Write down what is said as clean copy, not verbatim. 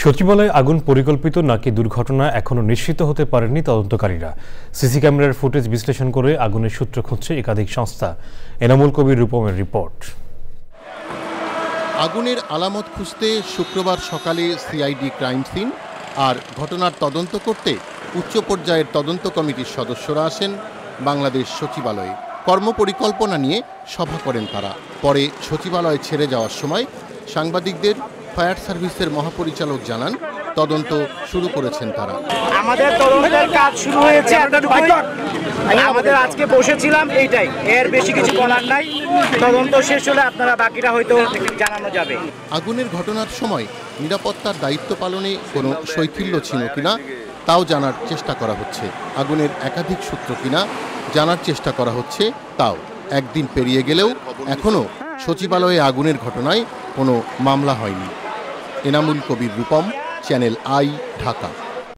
সচিবালয়ে আগুন পরিকল্পিত নাকি দুর্ঘটনা এখনো নিশ্চিত হতে পারেননি তদন্তকারীরা। সিসি ক্যামেরার ফুটেজ বিশ্লেষণ করে আগুনের সূত্র খুঁজছে একাধিক সংস্থা। এনামুল কবির রূপমের রিপোর্ট। আগুনের আলামত খুঁজতে শুক্রবার সকালে সিআইডি ক্রাইম সিন আর ঘটনার তদন্ত করতে উচ্চ পর্যায়ের তদন্ত কমিটির সদস্যরা আসেন বাংলাদেশ সচিবালয়ে। কর্মপরিকল্পনা নিয়ে সভা করেন তারা। পরে সচিবালয়ে ছেড়ে যাওয়ার সময় সাংবাদিকদের ফায়ার সার্ভিসের মহাপরিচালক জানান, তদন্ত শুরু করেছেন তারা। আমাদের তদন্তের কাজ শুরু হয়েছে, আমাদের আজকে বসেছিলাম এইটাই, এর বেশি কিছু বলার নাই। তদন্ত শেষ হলে আপনারা বাকিটা হয়তো জানানো যাবে। আগুনের ঘটনার সময় নিরাপত্তার দায়িত্ব পালনে কোনো শৈথিল্য ছিল কিনা তাও জানার চেষ্টা করা হচ্ছে। আগুনের একাধিক সূত্র কিনা জানার চেষ্টা করা হচ্ছে তাও। একদিন পেরিয়ে গেলেও এখনও সচিবালয়ে আগুনের ঘটনায় কোনো মামলা হয়নি। Enamul Kabir Rupam, channel I, Dhaka.